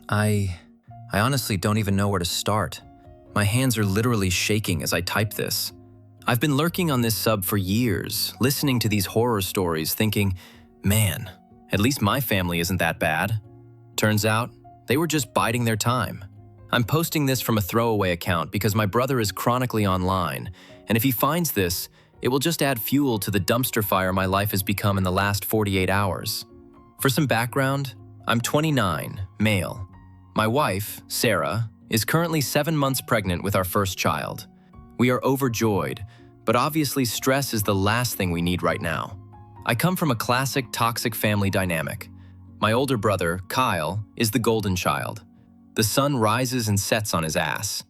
I honestly don't even know where to start. My hands are literally shaking as I type this. I've been lurking on this sub for years, listening to these horror stories, thinking, man, at least my family isn't that bad. Turns out, they were just biding their time. I'm posting this from a throwaway account because my brother is chronically online, and if he finds this, it will just add fuel to the dumpster fire my life has become in the last 48 hours. For some background, I'm 29, male. My wife, Sarah, is currently 7 months pregnant with our first child. We are overjoyed, but obviously stress is the last thing we need right now. I come from a classic toxic family dynamic. My older brother, Kyle, is the golden child. The sun rises and sets on his ass.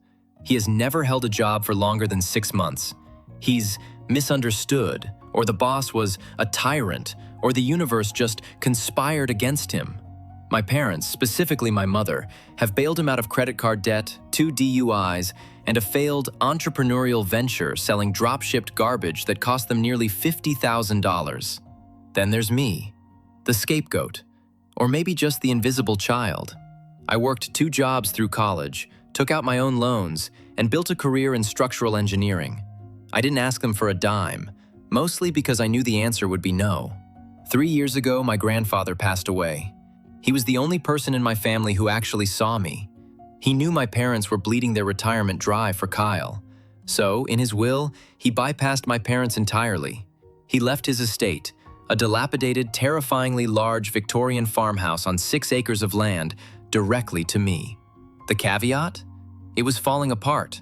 He has never held a job for longer than 6 months. He's misunderstood, or the boss was a tyrant, or the universe just conspired against him. My parents, specifically my mother, have bailed him out of credit card debt, 2 DUIs, and a failed entrepreneurial venture selling drop-shipped garbage that cost them nearly $50,000. Then there's me, the scapegoat, or maybe just the invisible child. I worked 2 jobs through college, took out my own loans, and built a career in structural engineering. I didn't ask them for a dime, mostly because I knew the answer would be no. 3 years ago, my grandfather passed away. He was the only person in my family who actually saw me. He knew my parents were bleeding their retirement dry for Kyle. So, in his will, he bypassed my parents entirely. He left his estate, a dilapidated, terrifyingly large Victorian farmhouse on 6 acres of land, directly to me. The caveat? It was falling apart.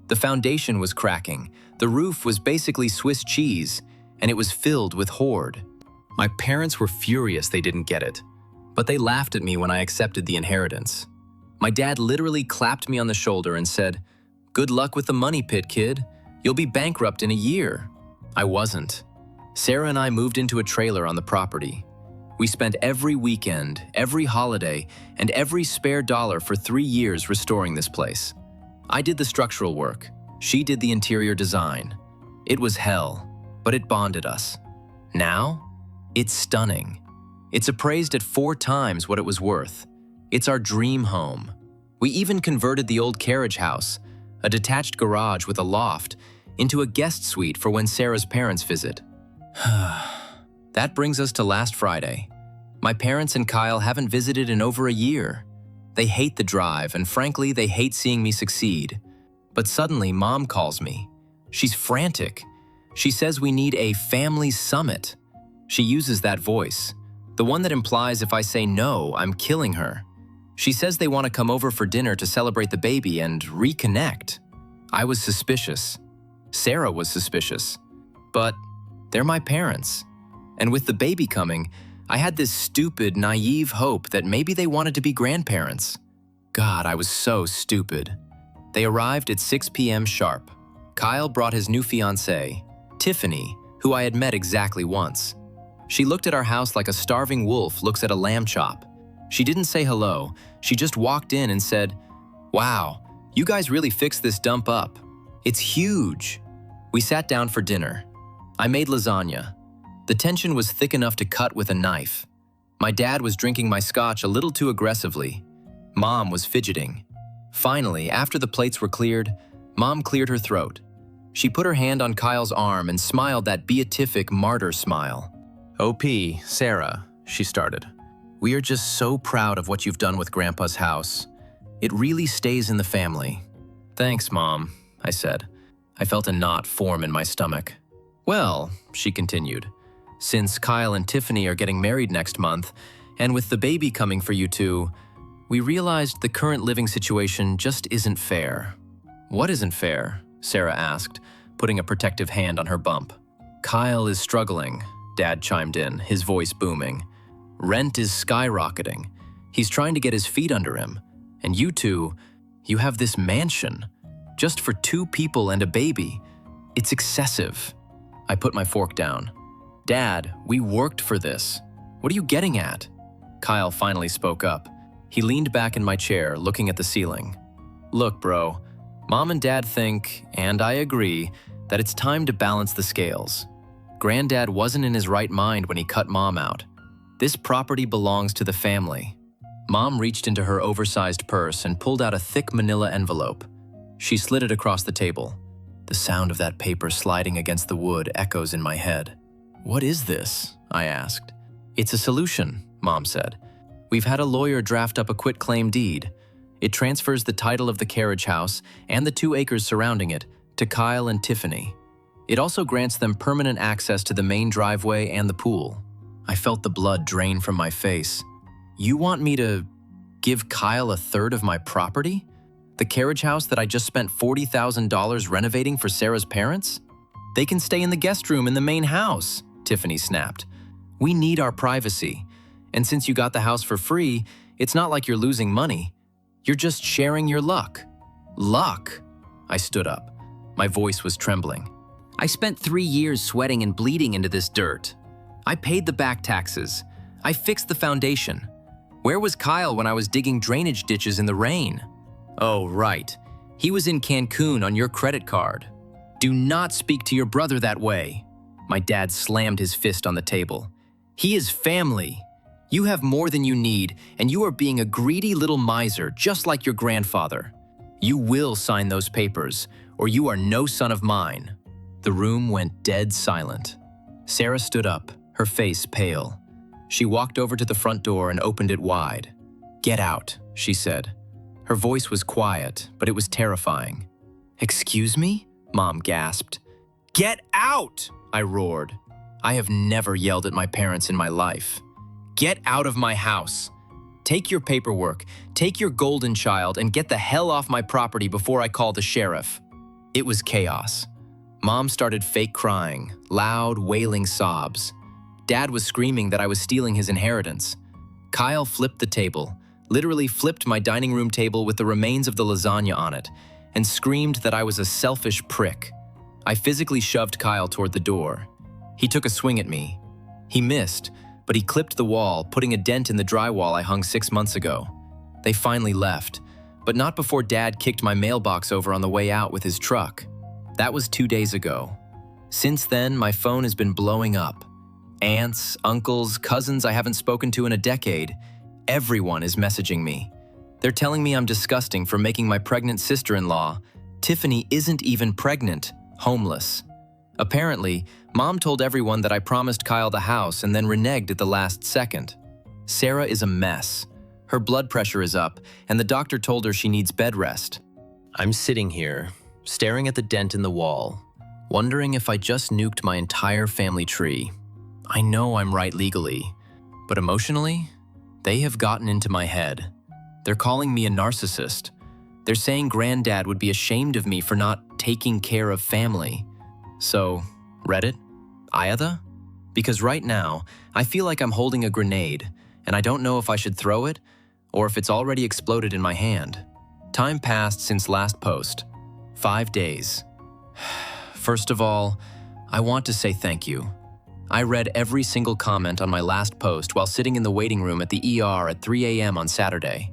The foundation was cracking, the roof was basically Swiss cheese, and it was filled with hoard. My parents were furious they didn't get it, but they laughed at me when I accepted the inheritance. My dad literally clapped me on the shoulder and said, "Good luck with the money pit, kid. You'll be bankrupt in a year." I wasn't. Sarah and I moved into a trailer on the property. We spent every weekend, every holiday, and every spare dollar for 3 years restoring this place. I did the structural work. She did the interior design. It was hell, but it bonded us. Now, it's stunning. It's appraised at 4 times what it was worth. It's our dream home. We even converted the old Carriage House, a detached garage with a loft, into a guest suite for when Sarah's parents visit. That brings us to last Friday. My parents and Kyle haven't visited in over a year. They hate the drive, and frankly, they hate seeing me succeed. But suddenly, Mom calls me. She's frantic. She says we need a family summit. She uses that voice, the one that implies if I say no, I'm killing her. She says they want to come over for dinner to celebrate the baby and reconnect. I was suspicious. Sarah was suspicious. But they're my parents. And with the baby coming, I had this stupid, naive hope that maybe they wanted to be grandparents. God, I was so stupid. They arrived at 6 p.m. sharp. Kyle brought his new fiancée, Tiffany, who I had met exactly once. She looked at our house like a starving wolf looks at a lamb chop. She didn't say hello, she just walked in and said, "Wow, you guys really fixed this dump up. It's huge." We sat down for dinner. I made lasagna. The tension was thick enough to cut with a knife. My dad was drinking my scotch a little too aggressively. Mom was fidgeting. Finally, after the plates were cleared, Mom cleared her throat. She put her hand on Kyle's arm and smiled that beatific martyr smile. "OP, Sarah," she started. "We are just so proud of what you've done with Grandpa's house. It really stays in the family." "Thanks, Mom," I said. I felt a knot form in my stomach. "Well," she continued, "since Kyle and Tiffany are getting married next month, and with the baby coming for you two, we realized the current living situation just isn't fair." "What isn't fair?" Sarah asked, putting a protective hand on her bump. "Kyle is struggling," Dad chimed in, his voice booming. "Rent is skyrocketing. He's trying to get his feet under him. And you two, you have this mansion. Just for 2 people and a baby. It's excessive." I put my fork down. "Dad, we worked for this. What are you getting at?" Kyle finally spoke up. He leaned back in my chair, looking at the ceiling. "Look, bro, Mom and Dad think, and I agree, that it's time to balance the scales. Granddad wasn't in his right mind when he cut Mom out. This property belongs to the family. Mom reached into her oversized purse and pulled out a thick manila envelope. She slid it across the table. The sound of that paper sliding against the wood echoes in my head. "What is this?" I asked. "It's a solution," Mom said. "We've had a lawyer draft up a quitclaim deed. It transfers the title of the carriage house and the 2 acres surrounding it to Kyle and Tiffany. It also grants them permanent access to the main driveway and the pool." I felt the blood drain from my face. "You want me to give Kyle a third of my property? The carriage house that I just spent $40,000 renovating for Sarah's parents? They can stay in the guest room in the main house," Tiffany snapped. "We need our privacy. And since you got the house for free, it's not like you're losing money. You're just sharing your luck." "Luck?" I stood up. My voice was trembling. "I spent 3 years sweating and bleeding into this dirt. I paid the back taxes. I fixed the foundation. Where was Kyle when I was digging drainage ditches in the rain?" "Oh, right. He was in Cancun on your credit card." "Do not speak to your brother that way." My dad slammed his fist on the table. "He is family. You have more than you need, and you are being a greedy little miser, just like your grandfather. You will sign those papers, or you are no son of mine." The room went dead silent. Sarah stood up, her face pale. She walked over to the front door and opened it wide. "Get out," she said. Her voice was quiet, but it was terrifying. "Excuse me?" Mom gasped. "Get out!" I roared. I have never yelled at my parents in my life. "Get out of my house. Take your paperwork, take your golden child, and get the hell off my property before I call the sheriff." It was chaos. Mom started fake crying, loud, wailing sobs. Dad was screaming that I was stealing his inheritance. Kyle flipped the table, literally flipped my dining room table with the remains of the lasagna on it, and screamed that I was a selfish prick. I physically shoved Kyle toward the door. He took a swing at me. He missed, but he clipped the wall, putting a dent in the drywall I hung 6 months ago. They finally left, but not before Dad kicked my mailbox over on the way out with his truck. That was 2 days ago. Since then, my phone has been blowing up. Aunts, uncles, cousins I haven't spoken to in a decade. Everyone is messaging me. They're telling me I'm disgusting for making my pregnant sister-in-law, Tiffany, isn't even pregnant, homeless. Apparently, Mom told everyone that I promised Kyle the house and then reneged at the last second. Sarah is a mess. Her blood pressure is up, and the doctor told her she needs bed rest. I'm sitting here, staring at the dent in the wall, wondering if I just nuked my entire family tree. I know I'm right legally, but emotionally, they have gotten into my head. They're calling me a narcissist. They're saying Granddad would be ashamed of me for not taking care of family. So, Reddit? Aita? Because right now, I feel like I'm holding a grenade, and I don't know if I should throw it or if it's already exploded in my hand. Time passed since last post. 5 days. First of all, I want to say thank you. I read every single comment on my last post while sitting in the waiting room at the ER at 3 a.m. on Saturday.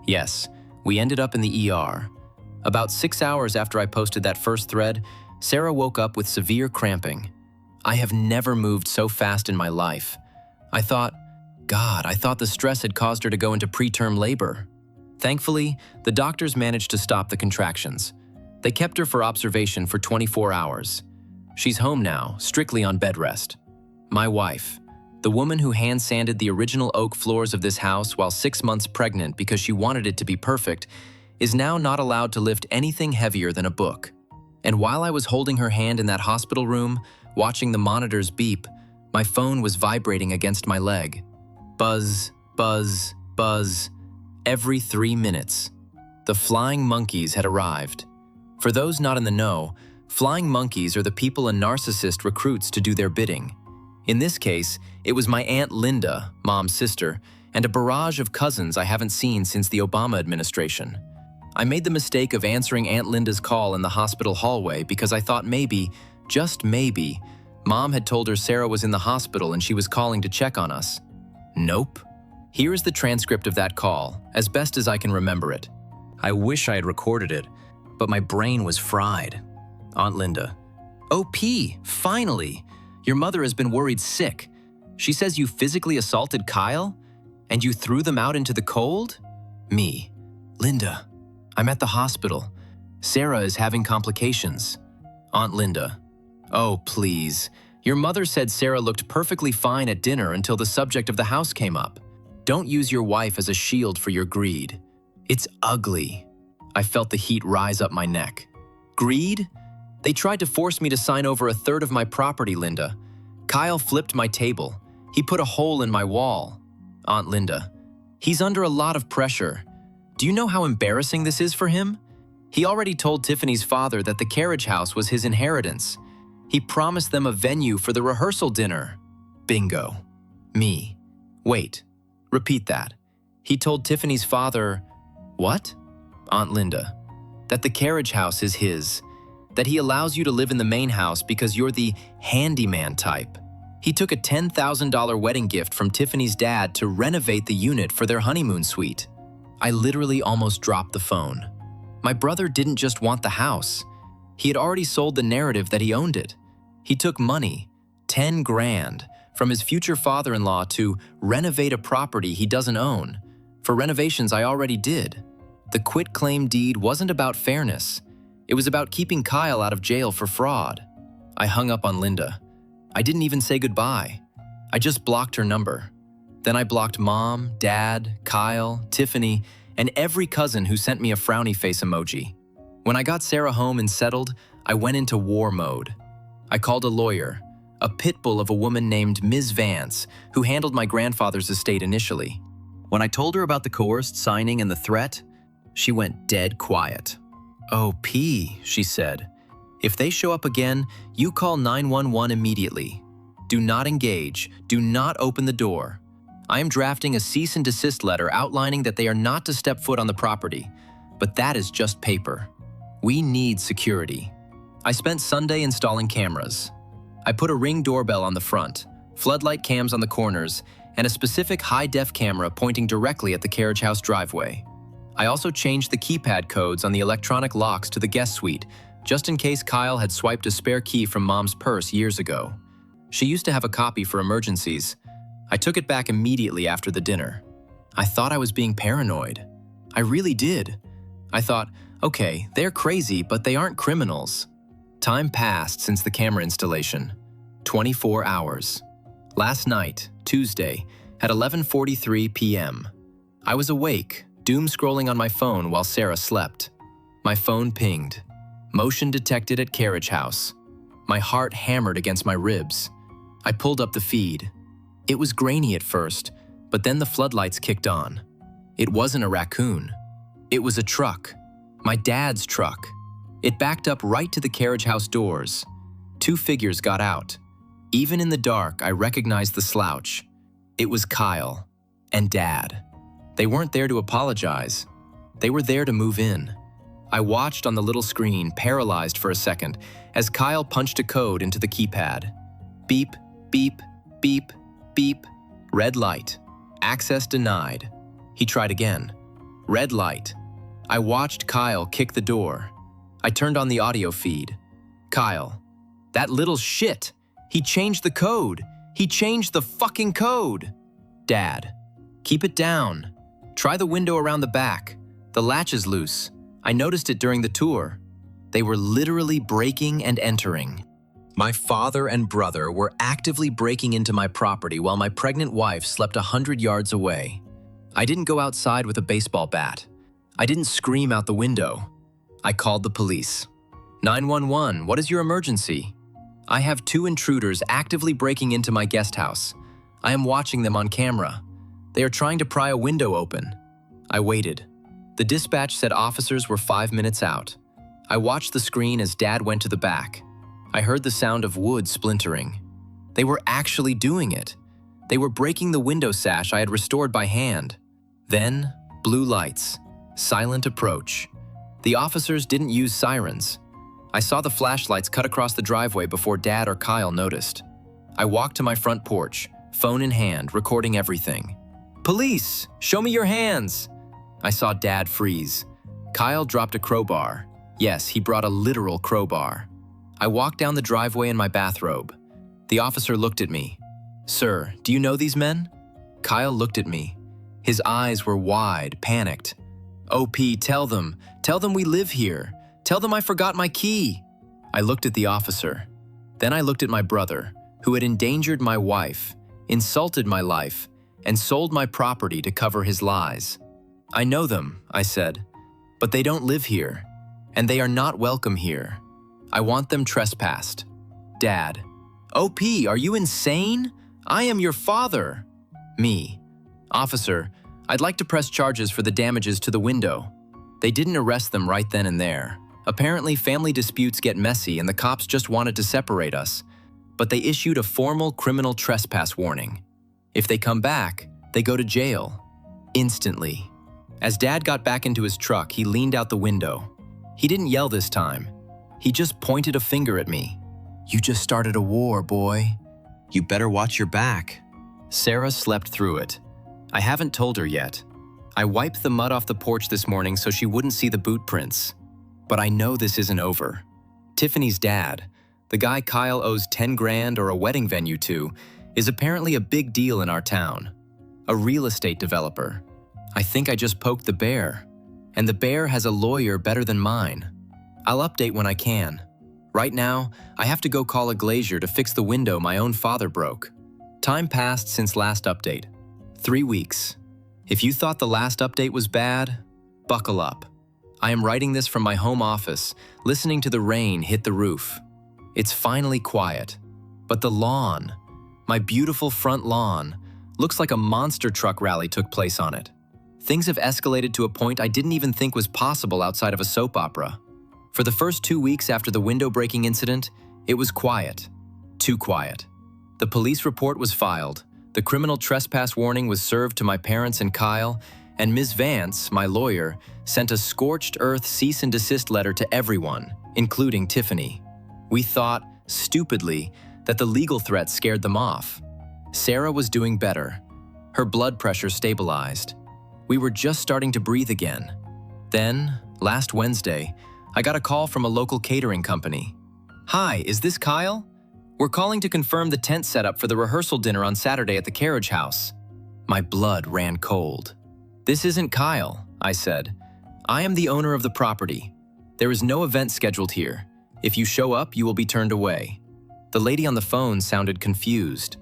Yes, we ended up in the ER. About 6 hours after I posted that first thread, Sarah woke up with severe cramping. I have never moved so fast in my life. I thought the stress had caused her to go into preterm labor. Thankfully, the doctors managed to stop the contractions. They kept her for observation for 24 hours. She's home now, strictly on bed rest. My wife, the woman who hand-sanded the original oak floors of this house while 6 months pregnant because she wanted it to be perfect, is now not allowed to lift anything heavier than a book. And while I was holding her hand in that hospital room, watching the monitors beep, my phone was vibrating against my leg. Buzz, buzz, buzz, every 3 minutes. The flying monkeys had arrived. For those not in the know, flying monkeys are the people a narcissist recruits to do their bidding. In this case, it was my Aunt Linda, Mom's sister, and a barrage of cousins I haven't seen since the Obama administration. I made the mistake of answering Aunt Linda's call in the hospital hallway because I thought maybe, just maybe, Mom had told her Sarah was in the hospital and she was calling to check on us. Nope. Here is the transcript of that call, as best as I can remember it. I wish I had recorded it, but my brain was fried. Aunt Linda: OP, finally! Your mother has been worried sick. She says you physically assaulted Kyle? And you threw them out into the cold? Me. Linda, I'm at the hospital. Sarah is having complications. Aunt Linda. Oh, please. Your mother said Sarah looked perfectly fine at dinner until the subject of the house came up. Don't use your wife as a shield for your greed. It's ugly. I felt the heat rise up my neck. Greed? They tried to force me to sign over a third of my property, Linda. Kyle flipped my table. He put a hole in my wall. Aunt Linda. He's under a lot of pressure. Do you know how embarrassing this is for him? He already told Tiffany's father that the Carriage House was his inheritance. He promised them a venue for the rehearsal dinner. Bingo. Me. Wait. Repeat that. He told Tiffany's father, what? Aunt Linda. That the Carriage House is his. That he allows you to live in the main house because you're the handyman type. He took a $10,000 wedding gift from Tiffany's dad to renovate the unit for their honeymoon suite. I literally almost dropped the phone. My brother didn't just want the house. He had already sold the narrative that he owned it. He took money, 10 grand, from his future father-in-law to renovate a property he doesn't own. For renovations I already did. The quitclaim deed wasn't about fairness. It was about keeping Kyle out of jail for fraud. I hung up on Linda. I didn't even say goodbye. I just blocked her number. Then I blocked Mom, Dad, Kyle, Tiffany, and every cousin who sent me a frowny face emoji. When I got Sarah home and settled, I went into war mode. I called a lawyer, a pit bull of a woman named Ms. Vance, who handled my grandfather's estate initially. When I told her about the coerced signing and the threat, she went dead quiet. Oh, P, she said. If they show up again, you call 911 immediately. Do not engage. Do not open the door. I am drafting a cease and desist letter outlining that they are not to step foot on the property. But that is just paper. We need security. I spent Sunday installing cameras. I put a Ring doorbell on the front, floodlight cams on the corners, and a specific high-def camera pointing directly at the Carriage House driveway. I also changed the keypad codes on the electronic locks to the guest suite, just in case Kyle had swiped a spare key from Mom's purse years ago. She used to have a copy for emergencies. I took it back immediately after the dinner. I thought I was being paranoid. I really did. I thought, okay, they're crazy, but they aren't criminals. Time passed since the camera installation. 24 hours. Last night, Tuesday, at 11:43 p.m. I was awake, doom scrolling on my phone while Sarah slept. My phone pinged. Motion detected at Carriage House. My heart hammered against my ribs. I pulled up the feed. It was grainy at first, but then the floodlights kicked on. It wasn't a raccoon. It was a truck. My dad's truck. It backed up right to the Carriage House doors. 2 figures got out. Even in the dark, I recognized the slouch. It was Kyle and Dad. They weren't there to apologize. They were there to move in. I watched on the little screen, paralyzed for a second, as Kyle punched a code into the keypad. Beep, beep, beep, beep. Red light. Access denied. He tried again. Red light. I watched Kyle kick the door. I turned on the audio feed. Kyle. That little shit. He changed the code. He changed the fucking code. Dad. Keep it down. Try the window around the back. The latch is loose. I noticed it during the tour. They were literally breaking and entering. My father and brother were actively breaking into my property while my pregnant wife slept 100 yards away. I didn't go outside with a baseball bat. I didn't scream out the window. I called the police. 911, what is your emergency? I have 2 intruders actively breaking into my guest house. I am watching them on camera. They are trying to pry a window open. I waited. The dispatch said officers were 5 minutes out. I watched the screen as Dad went to the back. I heard the sound of wood splintering. They were actually doing it. They were breaking the window sash I had restored by hand. Then, blue lights. Silent approach. The officers didn't use sirens. I saw the flashlights cut across the driveway before Dad or Kyle noticed. I walked to my front porch, phone in hand, recording everything. Police, show me your hands. I saw Dad freeze. Kyle dropped a crowbar. Yes, he brought a literal crowbar. I walked down the driveway in my bathrobe. The officer looked at me. Sir, do you know these men? Kyle looked at me. His eyes were wide, panicked. "OP, tell them we live here. Tell them I forgot my key." I looked at the officer. Then I looked at my brother, who had endangered my wife, insulted my life, and sold my property to cover his lies. "I know them," I said, "but they don't live here, and they are not welcome here. I want them trespassed." Dad: "OP, are you insane? I am your father." Me: "Officer, I'd like to press charges for the damages to the window." They didn't arrest them right then and there. Apparently, family disputes get messy and the cops just wanted to separate us. But they issued a formal criminal trespass warning. If they come back, they go to jail. Instantly. As Dad got back into his truck, he leaned out the window. He didn't yell this time. He just pointed a finger at me. "You just started a war, boy. You better watch your back." Sarah slept through it. I haven't told her yet. I wiped the mud off the porch this morning so she wouldn't see the boot prints. But I know this isn't over. Tiffany's dad, the guy Kyle owes 10 grand or a wedding venue to, is apparently a big deal in our town. A real estate developer. I think I just poked the bear. And the bear has a lawyer better than mine. I'll update when I can. Right now, I have to go call a glazier to fix the window my own father broke. Time passed since last update. 3 weeks. If you thought the last update was bad, buckle up. I am writing this from my home office, listening to the rain hit the roof. It's finally quiet. But the lawn, my beautiful front lawn, looks like a monster truck rally took place on it. Things have escalated to a point I didn't even think was possible outside of a soap opera. For the first 2 weeks after the window-breaking incident, it was quiet. Too quiet. The police report was filed, the criminal trespass warning was served to my parents and Kyle, and Ms. Vance, my lawyer, sent a scorched earth cease and desist letter to everyone, including Tiffany. We thought, stupidly, that the legal threat scared them off. Sarah was doing better. Her blood pressure stabilized. We were just starting to breathe again. Then, last Wednesday, I got a call from a local catering company. "Hi, is this Kyle? We're calling to confirm the tent setup for the rehearsal dinner on Saturday at the Carriage House." My blood ran cold. "This isn't Kyle," I said. "I am the owner of the property. There is no event scheduled here. If you show up, you will be turned away." The lady on the phone sounded confused.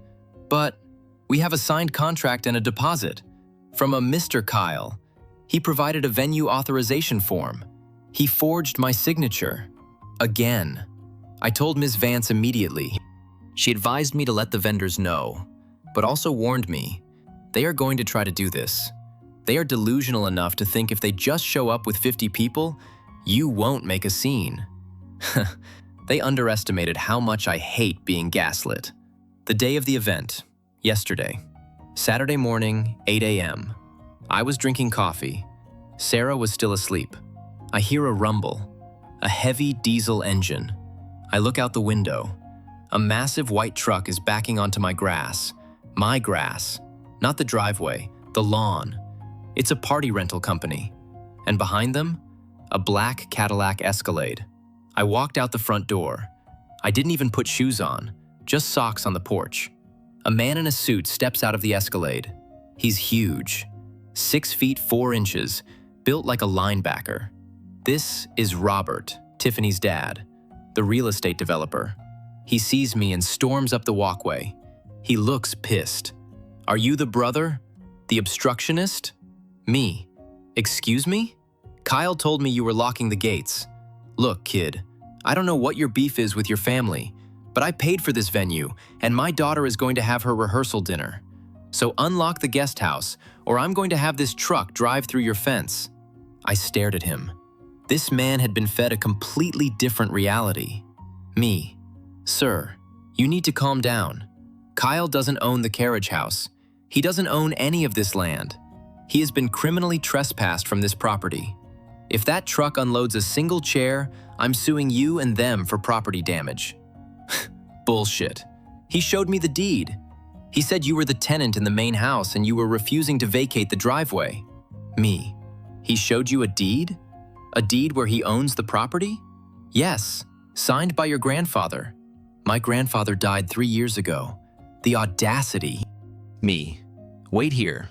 "But we have a signed contract and a deposit. From a Mr. Kyle. He provided a venue authorization form. He forged my signature. Again." I told Ms. Vance immediately. She advised me to let the vendors know, but also warned me, they are going to try to do this. They are delusional enough to think if they just show up with 50 people, you won't make a scene. They underestimated how much I hate being gaslit. The day of the event, yesterday. Saturday morning, 8 a.m. I was drinking coffee. Sarah was still asleep. I hear a rumble, a heavy diesel engine. I look out the window. A massive white truck is backing onto my grass. My grass, not the driveway, the lawn. It's a party rental company. And behind them, a black Cadillac Escalade. I walked out the front door. I didn't even put shoes on, just socks on the porch. A man in a suit steps out of the Escalade. He's huge, 6 feet 4 inches, built like a linebacker. This is Robert, Tiffany's dad, the real estate developer. He sees me and storms up the walkway. He looks pissed. "Are you the brother? The obstructionist?" Me. "Excuse me? Kyle told me you were locking the gates. Look, kid, I don't know what your beef is with your family, but I paid for this venue, and my daughter is going to have her rehearsal dinner. So unlock the guest house, or I'm going to have this truck drive through your fence." I stared at him. This man had been fed a completely different reality. Me. "Sir, you need to calm down. Kyle doesn't own the Carriage House. He doesn't own any of this land. He has been criminally trespassed from this property. If that truck unloads a single chair, I'm suing you and them for property damage." Bullshit. He showed me the deed. He said you were the tenant in the main house and you were refusing to vacate the driveway. Me. He showed you a deed? A deed where he owns the property? Yes, signed by your grandfather. My grandfather died 3 years ago. The audacity. Me. Wait here.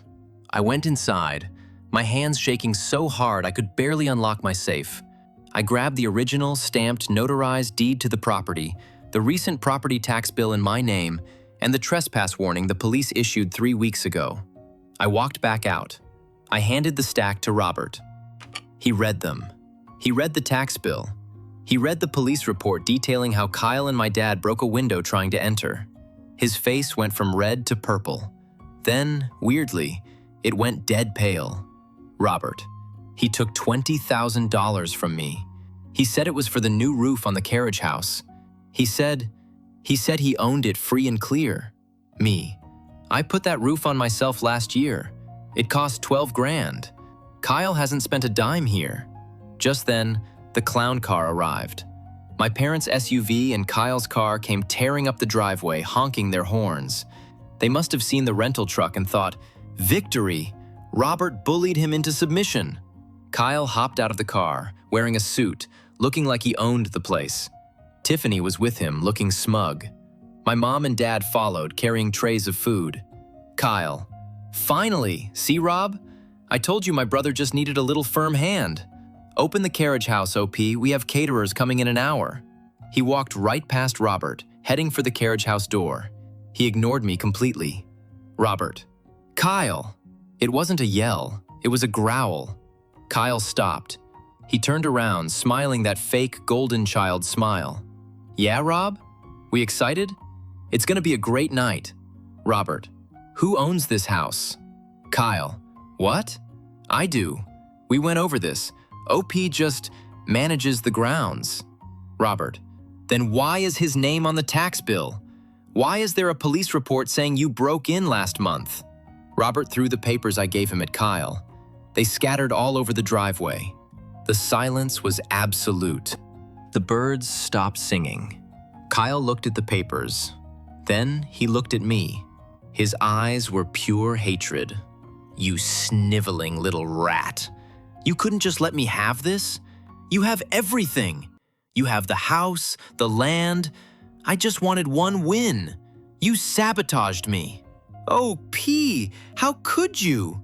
I went inside, my hands shaking so hard I could barely unlock my safe. I grabbed the original, stamped, notarized deed to the property, the recent property tax bill in my name, and the trespass warning the police issued 3 weeks ago. I walked back out. I handed the stack to Robert. He read them. He read the tax bill. He read the police report detailing how Kyle and my dad broke a window trying to enter. His face went from red to purple. Then, weirdly, it went dead pale. Robert. He took $20,000 from me. He said it was for the new roof on the Carriage House. He said he owned it free and clear. Me. I put that roof on myself last year. It cost 12 grand. Kyle hasn't spent a dime here. Just then, the clown car arrived. My parents' SUV and Kyle's car came tearing up the driveway, honking their horns. They must have seen the rental truck and thought, "Victory! Robert bullied him into submission." Kyle hopped out of the car, wearing a suit, looking like he owned the place. Tiffany was with him, looking smug. My mom and dad followed, carrying trays of food. Kyle. "Finally! See, Rob? I told you my brother just needed a little firm hand. Open the Carriage House, OP. We have caterers coming in an hour." He walked right past Robert, heading for the Carriage House door. He ignored me completely. Robert. "Kyle!" It wasn't a yell. It was a growl. Kyle stopped. He turned around, smiling that fake golden child smile. "Yeah, Rob? We excited? It's gonna be a great night." Robert. "Who owns this house?" Kyle. "What? I do. We went over this. OP just manages the grounds." Robert. "Then why is his name on the tax bill? Why is there a police report saying you broke in last month?" Robert threw the papers I gave him at Kyle. They scattered all over the driveway. The silence was absolute. The birds stopped singing. Kyle looked at the papers. Then he looked at me. His eyes were pure hatred. "You sniveling little rat. You couldn't just let me have this? You have everything. You have the house, the land. I just wanted one win. You sabotaged me." "Oh, P, how could you?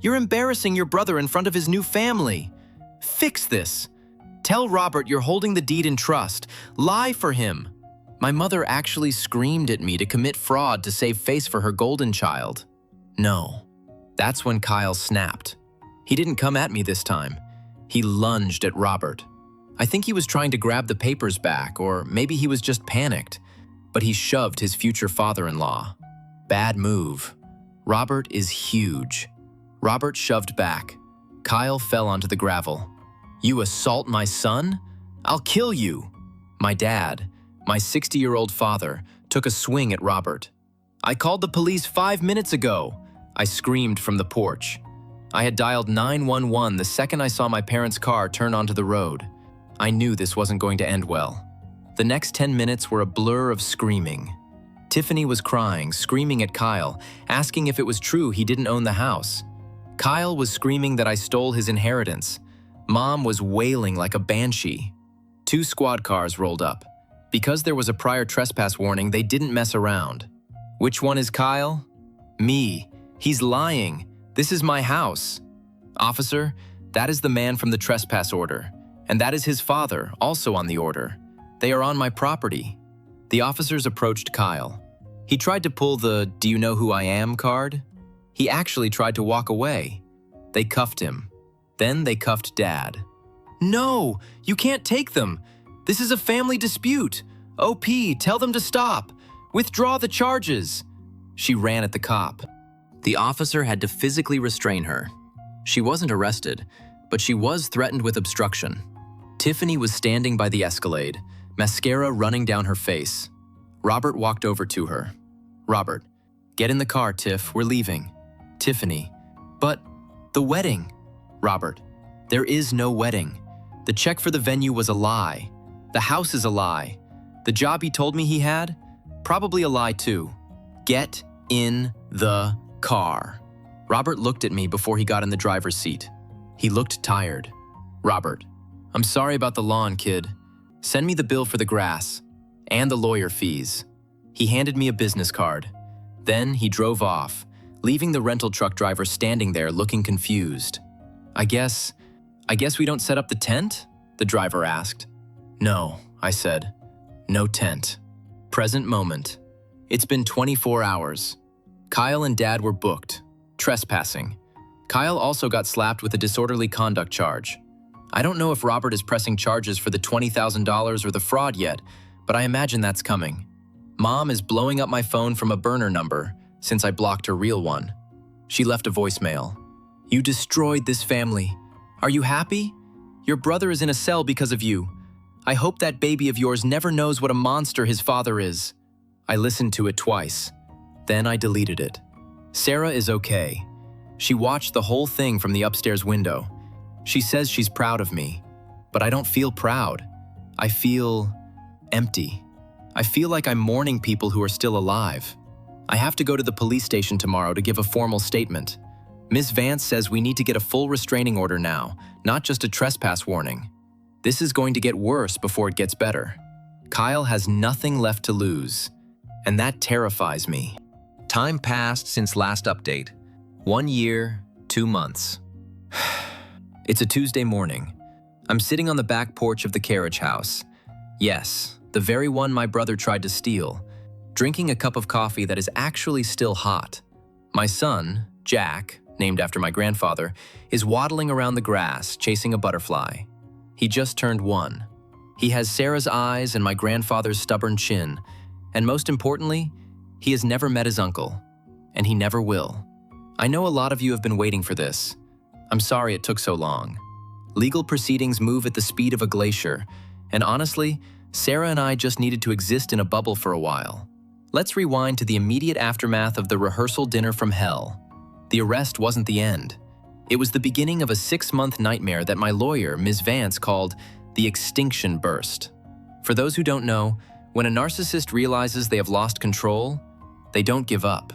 You're embarrassing your brother in front of his new family. Fix this. Tell Robert you're holding the deed in trust. Lie for him." My mother actually screamed at me to commit fraud to save face for her golden child. No. That's when Kyle snapped. He didn't come at me this time. He lunged at Robert. I think he was trying to grab the papers back, or maybe he was just panicked, but he shoved his future father-in-law. Bad move. Robert is huge. Robert shoved back. Kyle fell onto the gravel. "You assault my son? I'll kill you." My dad, my 60-year-old father, took a swing at Robert. "I called the police 5 minutes ago," I screamed from the porch. I had dialed 911 the second I saw my parents' car turn onto the road. I knew this wasn't going to end well. The next 10 minutes were a blur of screaming. Tiffany was crying, screaming at Kyle, asking if it was true he didn't own the house. Kyle was screaming that I stole his inheritance. Mom was wailing like a banshee. 2 squad cars rolled up. Because there was a prior trespass warning, they didn't mess around. "Which one is Kyle?" "Me. He's lying. This is my house." "Officer, that is the man from the trespass order. And that is his father, also on the order. They are on my property." The officers approached Kyle. He tried to pull the "do you know who I am" card. He actually tried to walk away. They cuffed him. Then they cuffed Dad. "No, you can't take them. This is a family dispute. OP, tell them to stop. Withdraw the charges." She ran at the cop. The officer had to physically restrain her. She wasn't arrested, but she was threatened with obstruction. Tiffany was standing by the Escalade, mascara running down her face. Robert walked over to her. "Robert, get in the car, Tiff, we're leaving." Tiffany, "But the wedding." Robert, "There is no wedding. The check for the venue was a lie. The house is a lie. The job he told me he had? Probably a lie too. Get in the car." Robert looked at me before he got in the driver's seat. He looked tired. "Robert, I'm sorry about the lawn, kid. Send me the bill for the grass and the lawyer fees." He handed me a business card. Then he drove off, leaving the rental truck driver standing there looking confused. I guess we don't set up the tent?" the driver asked. "No," I said. "No tent." Present moment. It's been 24 hours. Kyle and Dad were booked. Trespassing. Kyle also got slapped with a disorderly conduct charge. I don't know if Robert is pressing charges for the $20,000 or the fraud yet, but I imagine that's coming. Mom is blowing up my phone from a burner number since I blocked her real one. She left a voicemail. "You destroyed this family. Are you happy? Your brother is in a cell because of you. I hope that baby of yours never knows what a monster his father is." I listened to it twice. Then I deleted it. Sarah is okay. She watched the whole thing from the upstairs window. She says she's proud of me, but I don't feel proud. I feel empty. I feel like I'm mourning people who are still alive. I have to go to the police station tomorrow to give a formal statement. Ms. Vance says we need to get a full restraining order now, not just a trespass warning. This is going to get worse before it gets better. Kyle has nothing left to lose, and that terrifies me. Time passed since last update. 1 year, 2 months. It's a Tuesday morning. I'm sitting on the back porch of the Carriage House. Yes, the very one my brother tried to steal, drinking a cup of coffee that is actually still hot. My son, Jack, named after my grandfather, is waddling around the grass, chasing a butterfly. He just turned 1. He has Sarah's eyes and my grandfather's stubborn chin, and most importantly, he has never met his uncle, and he never will. I know a lot of you have been waiting for this. I'm sorry it took so long. Legal proceedings move at the speed of a glacier, and honestly, Sarah and I just needed to exist in a bubble for a while. Let's rewind to the immediate aftermath of the rehearsal dinner from hell. The arrest wasn't the end. It was the beginning of a 6-month nightmare that my lawyer, Ms. Vance, called the extinction burst. For those who don't know, when a narcissist realizes they have lost control, they don't give up.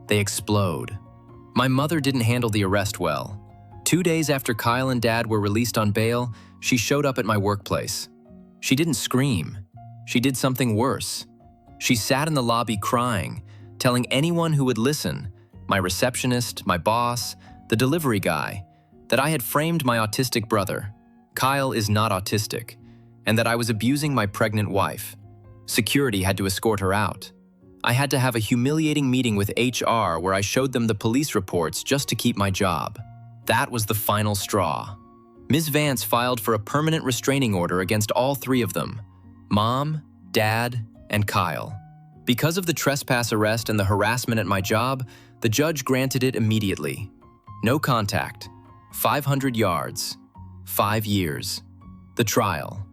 They explode. My mother didn't handle the arrest well. 2 days after Kyle and Dad were released on bail, she showed up at my workplace. She didn't scream. She did something worse. She sat in the lobby crying, telling anyone who would listen, my receptionist, my boss, the delivery guy, that I had framed my autistic brother. Kyle is not autistic, and that I was abusing my pregnant wife. Security had to escort her out. I had to have a humiliating meeting with HR where I showed them the police reports just to keep my job. That was the final straw. Ms. Vance filed for a permanent restraining order against all 3 of them, Mom, Dad, and Kyle. Because of the trespass arrest and the harassment at my job, the judge granted it immediately. No contact, 500 yards, 5 years. The trial.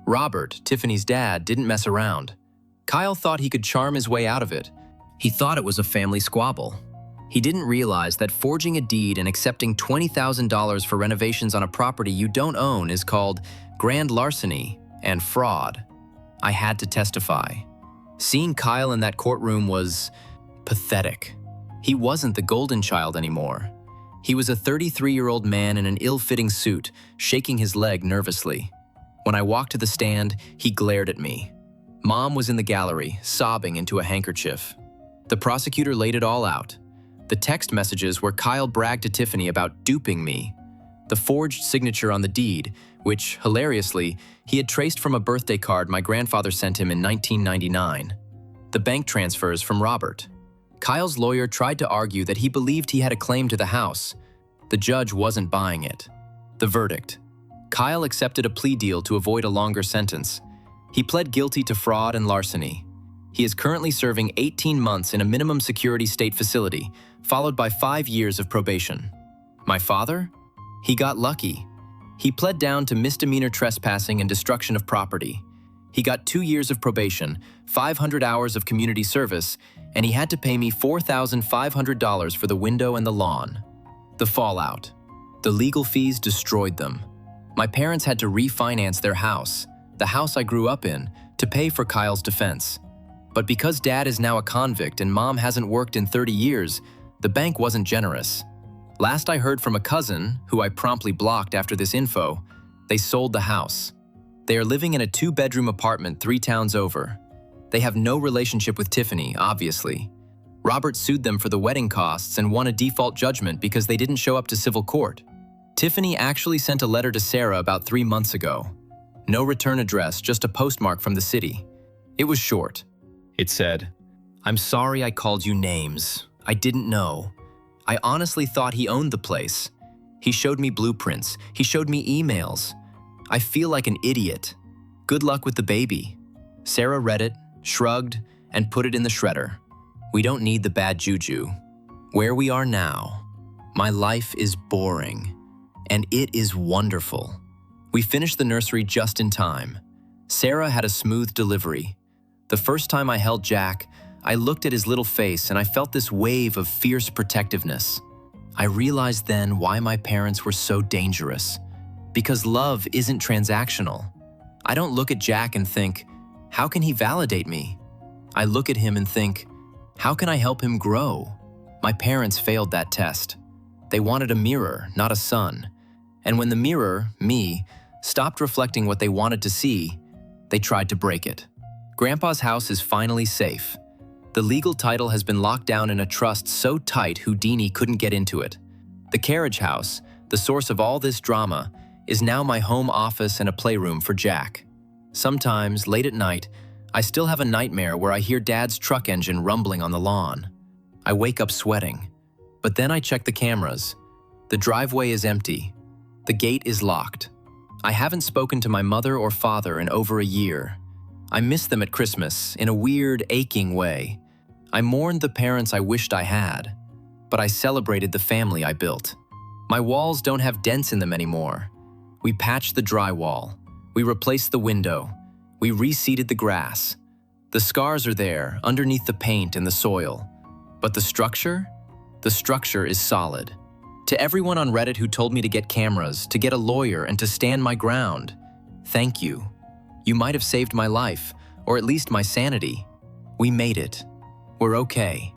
Robert, Tiffany's dad, didn't mess around. Kyle thought he could charm his way out of it. He thought it was a family squabble. He didn't realize that forging a deed and accepting $20,000 for renovations on a property you don't own is called grand larceny and fraud. I had to testify. Seeing Kyle in that courtroom was pathetic. He wasn't the golden child anymore. He was a 33-year-old man in an ill-fitting suit, shaking his leg nervously. When I walked to the stand, he glared at me. Mom was in the gallery, sobbing into a handkerchief. The prosecutor laid it all out. The text messages where Kyle bragged to Tiffany about duping me. The forged signature on the deed, which, hilariously, he had traced from a birthday card my grandfather sent him in 1999. The bank transfers from Robert. Kyle's lawyer tried to argue that he believed he had a claim to the house. The judge wasn't buying it. The verdict. Kyle accepted a plea deal to avoid a longer sentence. He pled guilty to fraud and larceny. He is currently serving 18 months in a minimum security state facility, followed by 5 years of probation. My father? He got lucky. He pled down to misdemeanor trespassing and destruction of property. He got 2 years of probation, 500 hours of community service, and he had to pay me $4,500 for the window and the lawn. The fallout. The legal fees destroyed them. My parents had to refinance their house, the house I grew up in, to pay for Kyle's defense. But because Dad is now a convict and Mom hasn't worked in 30 years, the bank wasn't generous. Last I heard from a cousin, who I promptly blocked after this info, they sold the house. They are living in a 2-bedroom apartment 3 towns over. They have no relationship with Tiffany, obviously. Robert sued them for the wedding costs and won a default judgment because they didn't show up to civil court. Tiffany actually sent a letter to Sarah about 3 months ago. No return address, just a postmark from the city. It was short. It said, "I'm sorry I called you names. I didn't know. I honestly thought he owned the place. He showed me blueprints. He showed me emails. I feel like an idiot. Good luck with the baby." Sarah read it, shrugged, and put it in the shredder. We don't need the bad juju. Where we are now, my life is boring, and it is wonderful. We finished the nursery just in time. Sarah had a smooth delivery. The first time I held Jack, I looked at his little face and I felt this wave of fierce protectiveness. I realized then why my parents were so dangerous. Because love isn't transactional. I don't look at Jack and think, how can he validate me? I look at him and think, how can I help him grow? My parents failed that test. They wanted a mirror, not a son. And when the mirror, me, stopped reflecting what they wanted to see, they tried to break it. Grandpa's house is finally safe. The legal title has been locked down in a trust so tight Houdini couldn't get into it. The Carriage House, the source of all this drama, is now my home office and a playroom for Jack. Sometimes, late at night, I still have a nightmare where I hear Dad's truck engine rumbling on the lawn. I wake up sweating, but then I check the cameras. The driveway is empty. The gate is locked. I haven't spoken to my mother or father in over a year. I miss them at Christmas in a weird, aching way. I mourned the parents I wished I had, but I celebrated the family I built. My walls don't have dents in them anymore. We patched the drywall. We replaced the window. We reseeded the grass. The scars are there, underneath the paint and the soil. But the structure? The structure is solid. To everyone on Reddit who told me to get cameras, to get a lawyer, and to stand my ground, thank you. You might have saved my life, or at least my sanity. We made it. We're okay.